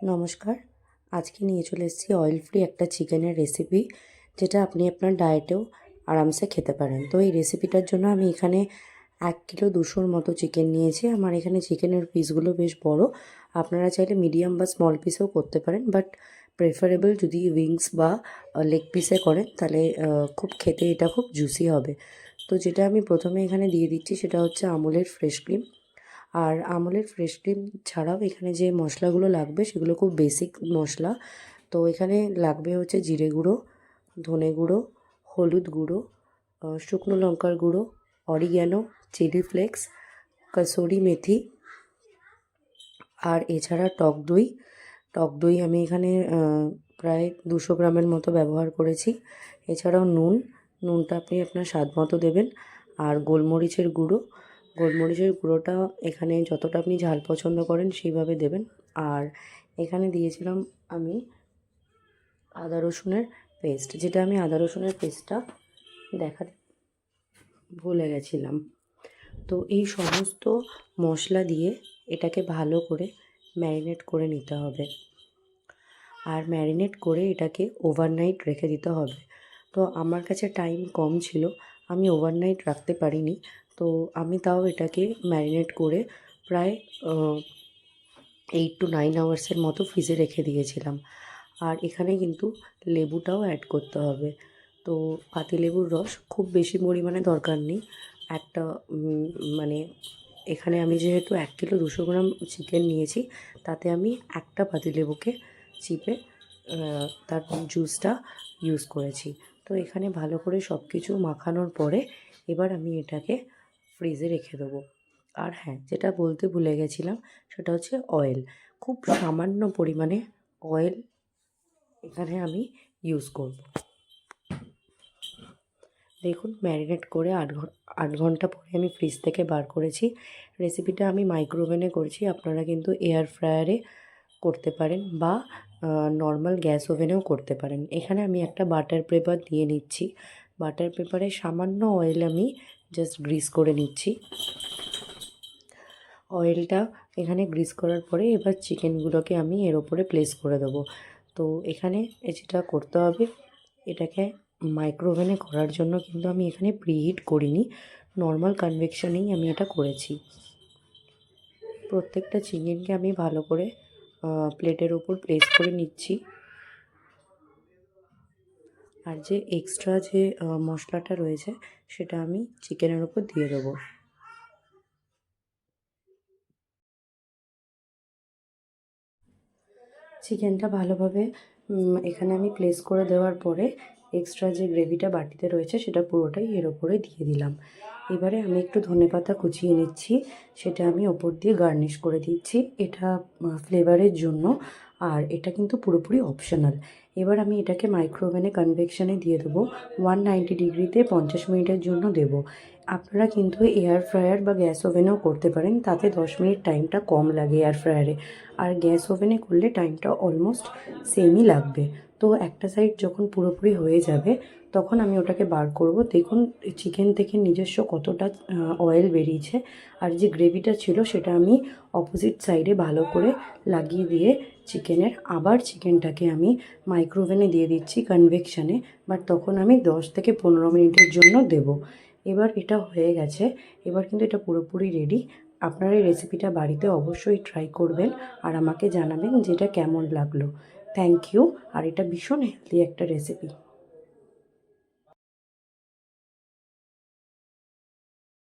নমস্কার। আজকে নিয়ে চলে এসেছি অয়েল ফ্রি একটা চিকেনের রেসিপি, যেটা আপনি আপনার ডায়েটেও আরামসে খেতে পারেন। তো এই রেসিপিটার জন্য আমি এখানে 1 কিলো 200-র মতো চিকেন নিয়েছি। আমার এখানে চিকেনের পিসগুলো বেশ বড়। আপনারা চাইলে মিডিয়াম বা স্মল পিসেও করতে পারেন, বাট প্রেফারেবল যদি উইংস বা লেগ পিসে করেন তাহলে খুব খেতে এটা খুব জুসি হবে। তো যেটা আমি প্রথমে এখানে দিয়ে দিচ্ছি সেটা হচ্ছে আমুলের ফ্রেশ ক্রিম। আর আমুলের ফ্রেশ ক্রিম ছাড়াও এখানে যে মশলাগুলো লাগবে সেগুলো খুব বেসিক মশলা। তো এখানে লাগবে হচ্ছে জিরে গুঁড়ো, ধনে গুঁড়ো, হলুদ গুঁড়ো, শুকনো লঙ্কার গুঁড়ো, অরিগ্যানো, চিলি ফ্লেক্স, কাসুরি মেথি, আর এছাড়া টক দই। টক দই আমি এখানে প্রায় 200 গ্রামের মতো ব্যবহার করেছি। এছাড়াও নুনটা আপনি আপনার স্বাদ মতো দেবেন। আর গোলমরিচের গুঁড়ো, গোলমরিচের গুঁড়োটা এখানে যতটা আপনি ঝাল পছন্দ করেন সেইভাবে দেবেন। আর এখানে দিয়েছিলাম আমি আদা রসুনের পেস্ট, যেটা আমি আদা রসুনের পেস্টটা দেখাতে ভুলে গেছিলাম। তো এই সমস্ত মশলা দিয়ে এটাকে ভালো করে ম্যারিনেট করে নিতে হবে। আর ম্যারিনেট করে এটাকে ওভারনাইট রেখে দিতে হবে। তো আমার কাছে টাইম কম ছিল, আমি ওভারনাইট রাখতে পারিনি। তো আমি তাও এটাকে ম্যারিনেট করে প্রায় 8 to 9 আওয়ার্সের মতো ফ্রিজে রেখে দিয়েছিলাম। আর এখানে কিন্তু লেবুটাও অ্যাড করতে হবে। তো পাতিলেবুর রস খুব বেশি পরিমাণে দরকার নেই। একটা মানে এখানে আমি যেহেতু 1 কিলো 200 গ্রাম চিকেন নিয়েছি, তাতে আমি একটা পাতিলেবুকে চিপে তার জুসটা ইউজ করেছি। তো এখানে ভালো করে সব কিছু মাখানোর পরে এবার আমি এটাকে ফ্রিজে রেখে দেবো। আর হ্যাঁ, যেটা বলতে ভুলে গেছিলাম সেটা হচ্ছে অয়েল। খুব সামান্য পরিমাণে অয়েল এখানে আমি ইউজ করব। দেখুন, ম্যারিনেট করে 8 ঘন্টা পরে আমি ফ্রিজ থেকে বার করেছি। রেসিপিটা আমি মাইক্রোওভেনে করেছি, আপনারা কিন্তু এয়ার ফ্রায়ারে করতে পারেন বা নর্মাল গ্যাস ওভেনেও করতে পারেন। এখানে আমি একটা বাটার পেপার দিয়ে নিচ্ছি। বাটার পেপারে সামান্য অয়েল আমি জাস্ট গ্রিস করে নিচ্ছি। অয়েলটা এখানে গ্রিস করার পরে এবার চিকেনগুলোকে আমি এর ওপরে প্লেস করে দেবো। তো এখানে যেটা করতে হবে, এটাকে মাইক্রোওভেনে করার জন্য কিন্তু আমি এখানে প্রিহিট করিনি, নর্মাল কনভেকশনেই আমি এটা করেছি। প্রত্যেকটা চিকেনকে আমি ভালো করে প্লেটের ওপর প্লেস করে নিচ্ছি। আর যে এক্সট্রা যে মশলাটা রয়েছে সেটা আমি চিকেনের ওপর দিয়ে দেবো। চিকেনটা ভালোভাবে এখানে আমি প্লেস করে দেওয়ার পরে এক্সট্রা যে গ্রেভিটা বাটিতে রয়েছে সেটা পুরোটাই এর ওপরে দিয়ে দিলাম। এবারে আমি একটু ধনেপাতা কুচিয়ে নিচ্ছি, সেটা আমি ওপর দিয়ে গার্নিশ করে দিচ্ছি। এটা ফ্লেভারের জন্য, আর এটা কিন্তু পুরোপুরি অপশনাল। এবার আমি এটাকে মাইক্রোওভেনে কনভেকশনে দিয়ে দেবো। 190 ডিগ্রিতে 50 মিনিটের জন্য দেবো। আপনারা কিন্তু এয়ার ফ্রায়ার বা গ্যাস ওভেনেও করতে পারেন, তাতে 10 মিনিট টাইমটা কম লাগে এয়ার ফ্রায়ারে। আর গ্যাস ওভেনে করলে টাইমটা অলমোস্ট সেমই লাগবে। তো একটা সাইড যখন পুরোপুরি হয়ে যাবে তখন আমি ওটাকে বার করব। দেখুন চিকেন থেকে নিজস্ব কতটা অয়েল বেরিয়েছে। আর যে গ্রেভিটা ছিল সেটা আমি অপোজিট সাইডে ভালো করে লাগিয়ে দিয়ে আবার চিকেনটাকে আমি মাইক্রোওভেনে দিয়ে দিচ্ছি কনভেকশানে, বাট তখন আমি 10 থেকে 15 মিনিটের জন্য দেব। এবার এটা হয়ে গেছে, এবার কিন্তু এটা পুরোপুরি রেডি। আপনারা এই রেসিপিটা বাড়িতে অবশ্যই ট্রাই করবেন আর আমাকে জানাবেন যে এটা কেমন লাগলো। Thank you. আর এটা ভীষণ হেলদি একটা রেসিপি।